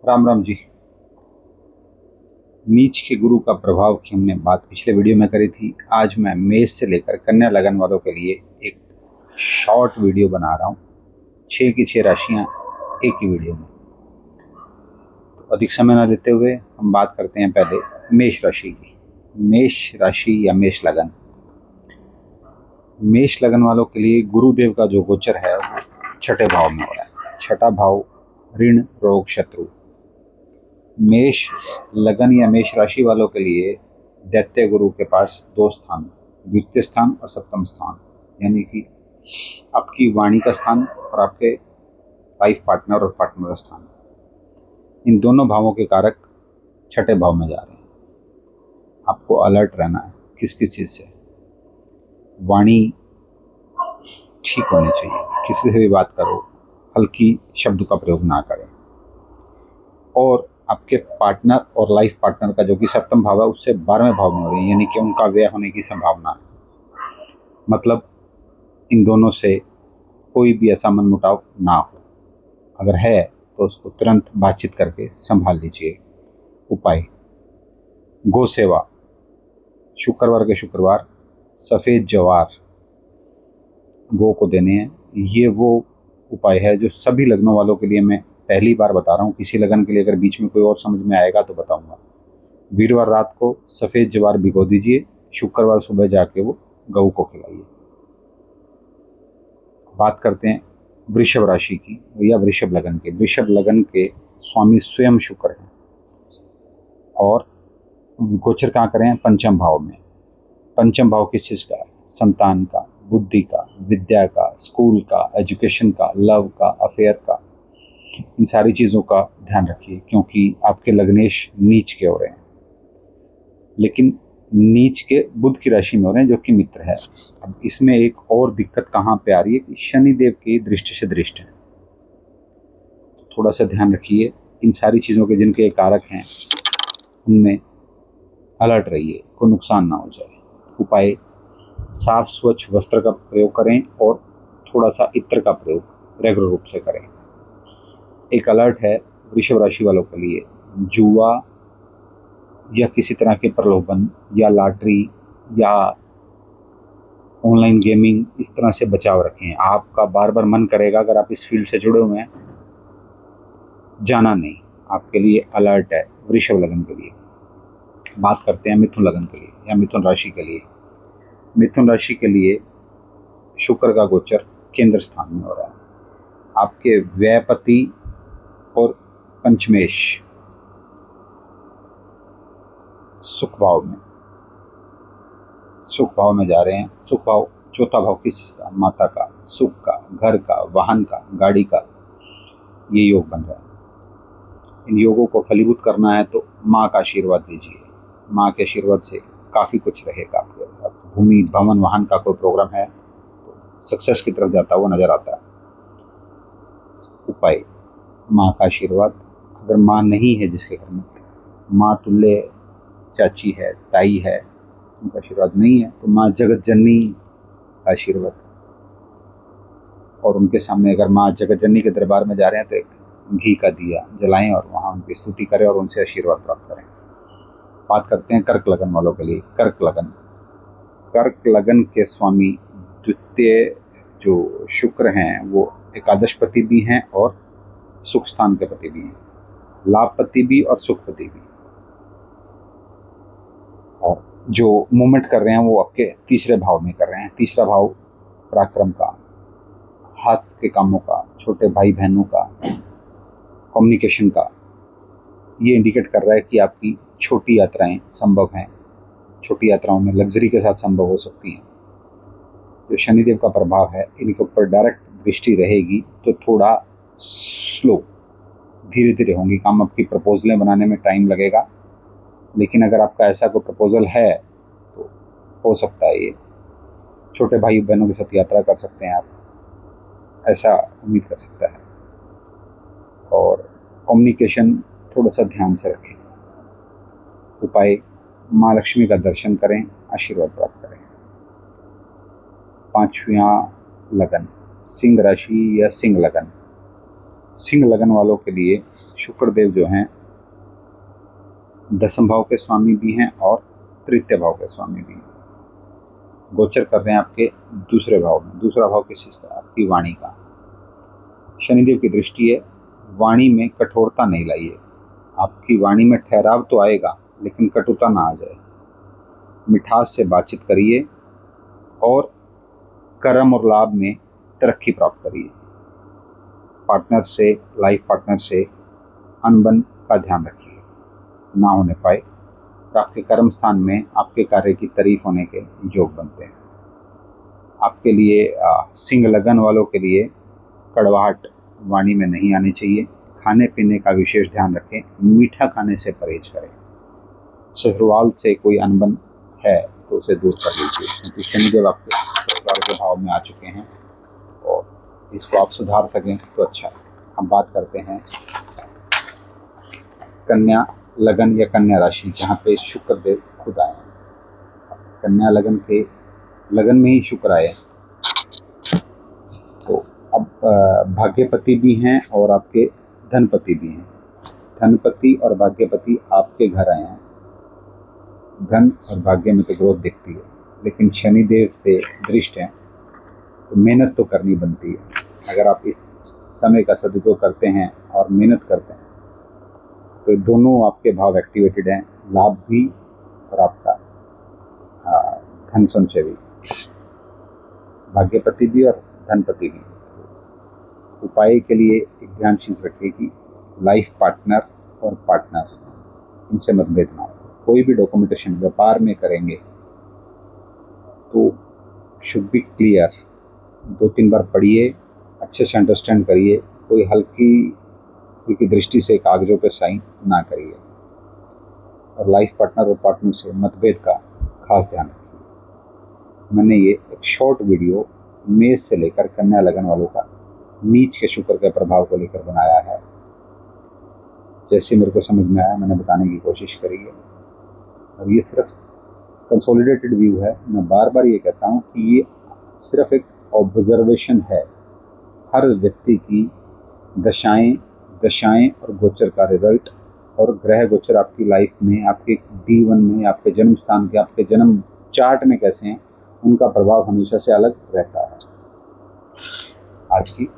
राम राम जी। नीच के गुरु का प्रभाव की हमने बात पिछले वीडियो में करी थी। आज मैं मेष से लेकर कन्या लगन वालों के लिए एक शॉर्ट वीडियो बना रहा हूँ। 6 की 6 राशियाँ एक ही वीडियो में। तो अधिक समय न लेते हुए हम बात करते हैं पहले मेष राशि की। मेष राशि या मेष लगन, मेष लगन वालों के लिए गुरुदेव का जो गोचर है वो छठे भाव में हो रहा है। छठा भाव ऋण रोग शत्रु। मेष लगन या मेष राशि वालों के लिए दैत्य गुरु के पास 2 स्थान, द्वितीय स्थान और सप्तम स्थान, यानी कि आपकी वाणी का स्थान और आपके लाइफ पार्टनर और पार्टनर का स्थान, इन दोनों भावों के कारक छठे भाव में जा रहे हैं। आपको अलर्ट रहना है किस किस चीज़ से। वाणी ठीक होनी चाहिए, किसी से भी बात करो हल्की शब्द का प्रयोग ना करें। और आपके पार्टनर और लाइफ पार्टनर का जो कि सप्तम भाव है उससे 12वें भाव में हो रही है, यानी कि उनका व्यय होने की संभावना है। मतलब इन दोनों से कोई भी ऐसा मनमुटाव ना हो, अगर है तो उसको तुरंत बातचीत करके संभाल लीजिए। उपाय गो सेवा, शुक्रवार के शुक्रवार सफ़ेद जवार गो को देने हैं। ये वो उपाय है जो सभी लग्नों वालों के लिए मैं पहली बार बता रहा हूँ। किसी लगन के लिए अगर बीच में कोई और समझ में आएगा तो बताऊंगा। वीरवार रात को सफ़ेद जवार भिगो दीजिए, शुक्रवार सुबह जाके वो गऊ को खिलाइए। बात करते हैं वृषभ राशि की या वृषभ लगन के। वृषभ लगन के स्वामी स्वयं शुक्र हैं और गोचर कहाँ करें? पंचम भाव में। पंचम भाव किस चीज़ का है? संतान का, बुद्धि का, विद्या का, स्कूल का, एजुकेशन का, लव का, अफेयर का। इन सारी चीज़ों का ध्यान रखिए क्योंकि आपके लग्नेश नीच के हो रहे हैं, लेकिन नीच के बुध की राशि में हो रहे हैं जो कि मित्र है। अब इसमें एक और दिक्कत कहाँ पे आ रही है कि शनिदेव की दृष्टि से दृष्ट है। तो थोड़ा सा ध्यान रखिए इन सारी चीज़ों के जिनके कारक हैं उनमें अलर्ट रहिए, कोई नुकसान ना हो जाए। उपाय साफ स्वच्छ वस्त्र का प्रयोग करें और थोड़ा सा इत्र का प्रयोग रेगुलर रूप से करें। एक अलर्ट है वृषभ राशि वालों के लिए, जुआ या किसी तरह के प्रलोभन या लॉटरी या ऑनलाइन गेमिंग, इस तरह से बचाव रखें। आपका बार बार मन करेगा, अगर आप इस फील्ड से जुड़े हुए हैं, जाना नहीं। आपके लिए अलर्ट है वृषभ लगन के लिए। बात करते हैं मिथुन लगन के लिए या मिथुन राशि के लिए। मिथुन राशि के लिए शुक्र का गोचर केंद्र स्थान में हो रहा है। आपके व्ययपति और पंचमेश सुख भाव में जा रहे हैं। सुख भाव चौथा भाव किस का? माता का, सुख का, घर का, वाहन का, गाड़ी का, ये योग बन रहा है। इन योगों को फलीभूत करना है तो माँ का आशीर्वाद लीजिए। माँ के आशीर्वाद से काफ़ी कुछ रहेगा आपके अंदर। भूमि, भवन, वाहन का कोई प्रोग्राम है तो सक्सेस की तरफ जाता हुआ नजर आता है। उपाय माँ का आशीर्वाद। अगर माँ नहीं है जिसके घर में, माँ तुल्य चाची है, ताई है, उनका आशीर्वाद नहीं है तो माँ जगत जननी का आशीर्वाद। और उनके सामने अगर माँ जगत जननी के दरबार में जा रहे हैं तो एक घी का दिया जलाएं और वहाँ उनकी स्तुति करें और उनसे आशीर्वाद प्राप्त करें। बात करते हैं कर्क लगन वालों के लिए। कर्क लगन के स्वामी द्वितीय जो शुक्र हैं वो एकादशपति भी हैं और सुख स्थान के पति भी हैं, लाभपति भी और सुखपति भी। और जो मूवमेंट कर रहे हैं वो आपके तीसरे भाव में कर रहे हैं। तीसरा भाव पराक्रम का, हाथ के कामों का, छोटे भाई बहनों का, कम्युनिकेशन का। ये इंडिकेट कर रहा है कि आपकी छोटी यात्राएं संभव हैं। छोटी यात्राओं में लग्जरी के साथ संभव हो सकती हैं। जो शनिदेव का प्रभाव है इनके ऊपर डायरेक्ट दृष्टि रहेगी तो थोड़ा स्लो, धीरे धीरे होंगी काम। आपकी प्रपोजलें बनाने में टाइम लगेगा, लेकिन अगर आपका ऐसा कोई प्रपोजल है तो हो सकता है ये छोटे भाई बहनों के साथ यात्रा कर सकते हैं आप, ऐसा उम्मीद कर सकता है। और कम्युनिकेशन थोड़ा सा ध्यान से रखें। उपाय माँ लक्ष्मी का दर्शन करें, आशीर्वाद प्राप्त करें। पांचवा लगन सिंह राशि या सिंह लगन। सिंह लगन वालों के लिए शुक्र देव जो हैं दसम भाव के स्वामी भी हैं और तृतीय भाव के स्वामी भी हैं। गोचर कर रहे हैं आपके दूसरे भाव में। दूसरा भाव किस चीज़ का? आपकी वाणी का। शनिदेव की दृष्टि है, वाणी में कठोरता नहीं लाइए। आपकी वाणी में ठहराव तो आएगा लेकिन कटुता ना आ जाए। मिठास से बातचीत करिए और कर्म और लाभ में तरक्की प्राप्त करिए। पार्टनर से, लाइफ पार्टनर से अनबन का ध्यान रखिए, ना होने पाए तो आपके कर्म स्थान में आपके कार्य की तारीफ होने के योग बनते हैं। आपके लिए सिंह लगन वालों के लिए कड़वाहट वाणी में नहीं आनी चाहिए। खाने पीने का विशेष ध्यान रखें, मीठा खाने से परहेज करें। ससुराल से कोई अनबन है तो उसे दूर कर लीजिए, क्योंकि शनिदेव आपके ससुराल के भाव में आ चुके हैं और इसको आप सुधार सकें तो अच्छा। हम बात करते हैं कन्या लगन या कन्या राशि, जहाँ पे शुक्र देव खुद आए हैं। कन्या लगन के लगन में ही शुक्र आए, तो अब भाग्यपति भी हैं और आपके धनपति भी हैं। धनपति और भाग्यपति आपके घर आए हैं। धन और भाग्य में तो ग्रोथ दिखती है, लेकिन शनिदेव से दृष्ट है तो मेहनत तो करनी बनती है। अगर आप इस समय का सदुपयोग करते हैं और मेहनत करते हैं तो दोनों आपके भाव एक्टिवेटेड हैं, लाभ भी और आपका धन संचय भी, भाग्यपति भी और धनपति भी। उपाय के लिए एक ध्यान चीज रखिए कि लाइफ पार्टनर और पार्टनर इनसे मतभेद ना हो। कोई भी डॉक्यूमेंटेशन व्यापार में करेंगे तो शुड बी क्लियर। 2-3 बार पढ़िए, अच्छे से अंडरस्टैंड करिए। कोई हल्की दृष्टि से कागजों पे साइन ना करिए। और लाइफ पार्टनर और पार्टनर से मतभेद का खास ध्यान रखिए। मैंने ये एक शॉर्ट वीडियो मेष से लेकर कन्या लगन वालों का नीच के शुक्र के प्रभाव को लेकर बनाया है। जैसे मेरे को समझ में आया मैंने बताने की कोशिश करी है, और ये सिर्फ कंसोलिडेटेड व्यू है। मैं बार बार ये कहता हूँ कि ये सिर्फ एक ऑब्जर्वेशन है। हर व्यक्ति की दशाएं और गोचर का रिजल्ट और ग्रह गोचर आपकी लाइफ में, आपके D1 में, आपके जन्म स्थान के, आपके जन्म चार्ट में कैसे हैं, उनका प्रभाव हमेशा से अलग रहता है। आज की